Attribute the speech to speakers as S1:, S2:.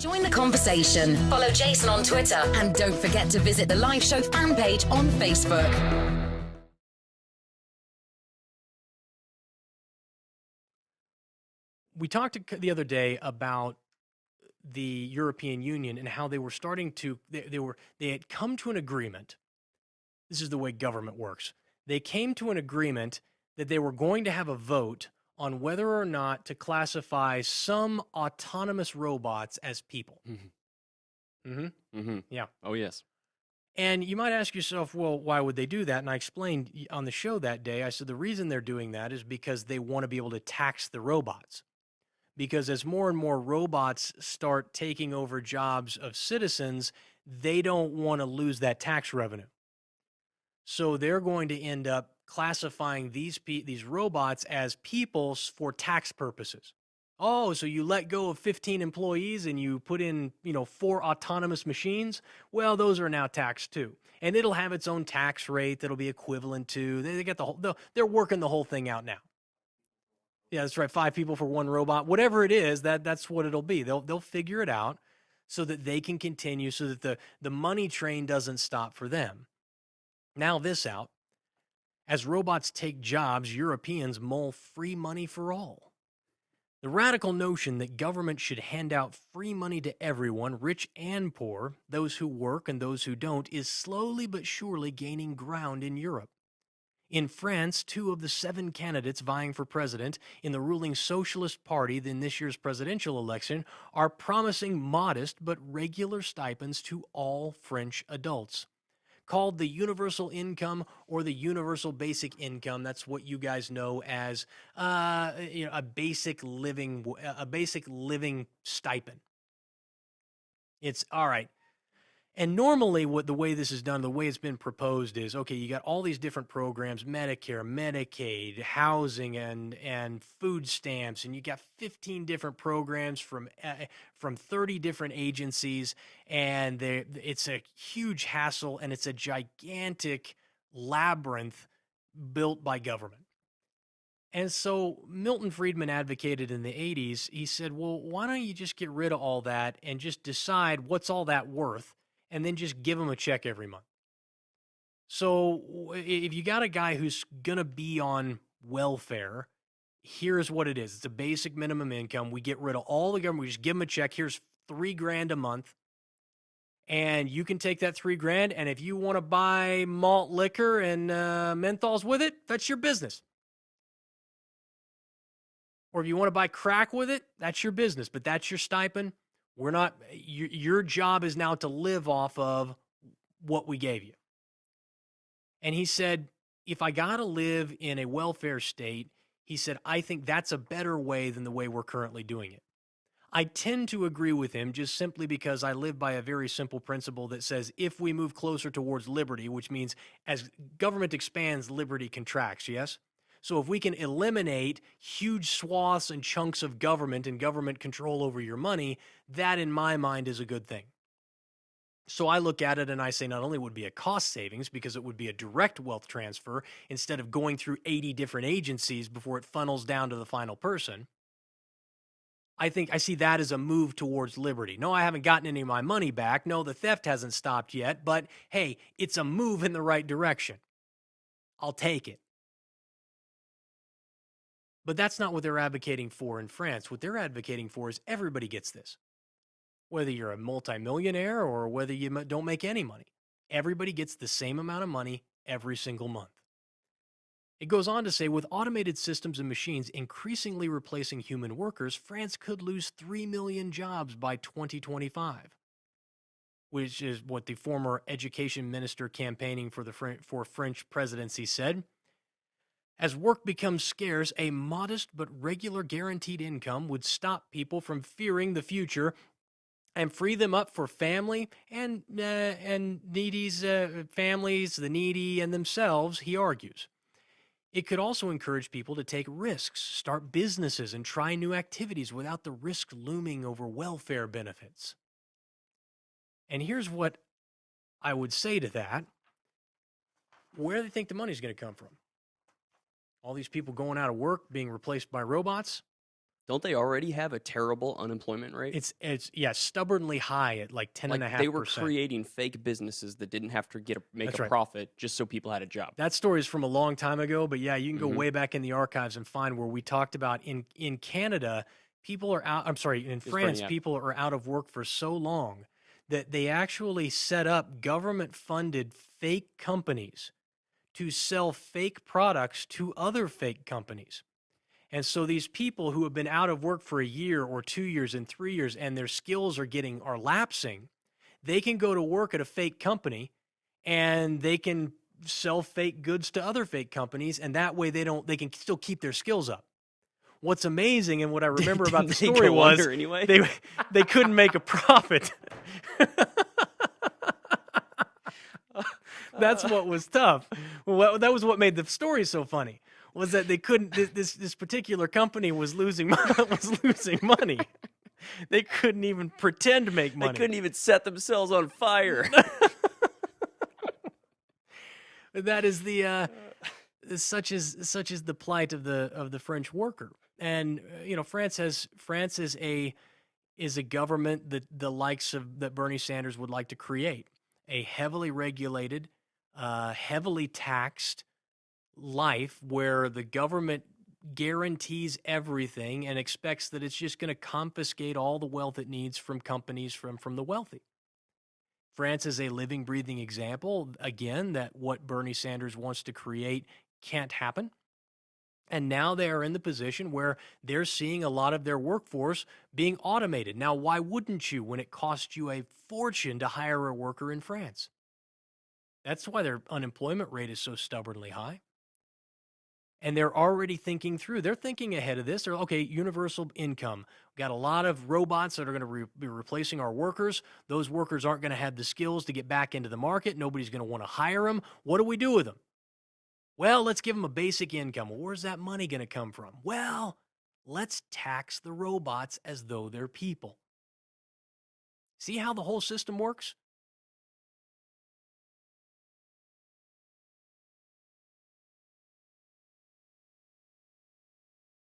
S1: Join the conversation. Follow Jason on Twitter. And don't forget to visit the live show fan page on Facebook.
S2: We talked the other day about the European Union and how they were starting to, they had come to an agreement. This is the way government works. They came to an agreement that they were going to have a vote on whether or not to classify some autonomous robots as people. Yeah.
S3: Oh, yes.
S2: And you might ask yourself, well, why would they do that? And I explained on the show that day, I said the reason they're doing that is because they want to be able to tax the robots. Because as more and more robots start taking over jobs of citizens, they don't want to lose that tax revenue. So they're going to end up classifying these robots as people for tax purposes. Oh, so you let go of 15 employees and you put in, 4 autonomous machines? Well, those are now taxed too. And it'll have its own tax rate that'll be equivalent to, they get the whole, they're working the whole thing out now. Yeah, that's right. 5 people for 1 robot, whatever it is, that's what it'll be. They'll figure it out so that they can continue, so that the money train doesn't stop for them. Now this out, as robots take jobs, Europeans mull free money for all. The radical notion that government should hand out free money to everyone, rich and poor, those who work and those who don't, is slowly but surely gaining ground in Europe. In France, 2 of the 7 candidates vying for president in the ruling Socialist Party in this year's presidential election are promising modest but regular stipends to all French adults. Called the universal income or the universal basic income. That's what you guys know as a basic living stipend. It's all right. And normally the way this is done, the way it's been proposed is, okay, you got all these different programs, Medicare, Medicaid, housing, and food stamps, and you got 15 different programs from 30 different agencies, and it's a huge hassle, and it's a gigantic labyrinth built by government. And so Milton Friedman advocated in the 80s, he said, well, why don't you just get rid of all that and just decide what's all that worth, and then just give them a check every month. So if you got a guy who's going to be on welfare, here's what it is. It's a basic minimum income. We get rid of all the government. We just give them a check. Here's $3,000 a month. And you can take that $3,000. And if you want to buy malt liquor and menthols with it, that's your business. Or if you want to buy crack with it, that's your business. But that's your stipend. Your job is now to live off of what we gave you. And he said, if I got to live in a welfare state, he said, I think that's a better way than the way we're currently doing it. I tend to agree with him just simply because I live by a very simple principle that says if we move closer towards liberty, which means as government expands, liberty contracts, yes? So if we can eliminate huge swaths and chunks of government and government control over your money, that in my mind is a good thing. So I look at it and I say not only would it be a cost savings because it would be a direct wealth transfer instead of going through 80 different agencies before it funnels down to the final person. I see that as a move towards liberty. No, I haven't gotten any of my money back. No, the theft hasn't stopped yet. But hey, it's a move in the right direction. I'll take it. But that's not what they're advocating for in France. What they're advocating for is everybody gets this. Whether you're a multimillionaire or whether you don't make any money. Everybody gets the same amount of money every single month. It goes on to say, with automated systems and machines increasingly replacing human workers, France could lose 3 million jobs by 2025, which is what the former education minister campaigning for French presidency said. As work becomes scarce, a modest but regular guaranteed income would stop people from fearing the future and free them up for family and needy's families, the needy, and themselves, he argues. It could also encourage people to take risks, start businesses, and try new activities without the risk looming over welfare benefits. And here's what I would say to that. Where do they think the money's going to come from? All these people going out of work, being replaced by robots?
S3: Don't they already have a terrible unemployment rate?
S2: It's yeah, stubbornly high at like
S3: Like they were
S2: 10.5%.
S3: creating fake businesses that didn't have to make
S2: That's
S3: a
S2: right.
S3: profit just so people had a job.
S2: That story is from a long time ago, but yeah, you can go
S3: Mhm.
S2: way back in the archives and find where we talked about in Canada, people are out. I'm sorry, in
S3: It's funny,
S2: France,
S3: yeah.
S2: people are out of work for so long that they actually set up government-funded fake companies to sell fake products to other fake companies. And so these people who have been out of work for a year or 2 years and 3 years and their skills are lapsing, they can go to work at a fake company and they can sell fake goods to other fake companies, and that way they can still keep their skills up. What's amazing and what I remember about the
S3: Didn't they
S2: story
S3: go
S2: was
S3: under anyway?
S2: they couldn't make a profit. That's what was tough. Well, that was what made the story so funny. Was that they couldn't? This particular company was losing money. They couldn't even pretend to make
S3: They
S2: money.
S3: couldn't even set themselves on fire.
S2: That is the such is the plight of the French worker. And you know, France is a government that the likes of that Bernie Sanders would like to create, a heavily regulated, heavily taxed life where the government guarantees everything and expects that it's just going to confiscate all the wealth it needs from companies from the wealthy. France is a living, breathing example, again, that what Bernie Sanders wants to create can't happen. And now they are in the position where they're seeing a lot of their workforce being automated. Now, why wouldn't you when it costs you a fortune to hire a worker in France? That's why their unemployment rate is so stubbornly high. And they're already thinking through. They're thinking ahead of this. They're, okay, universal income. We've got a lot of robots that are going to be replacing our workers. Those workers aren't going to have the skills to get back into the market. Nobody's going to want to hire them. What do we do with them? Well, let's give them a basic income. Well, where's that money going to come from? Well, let's tax the robots as though they're people. See how the whole system works?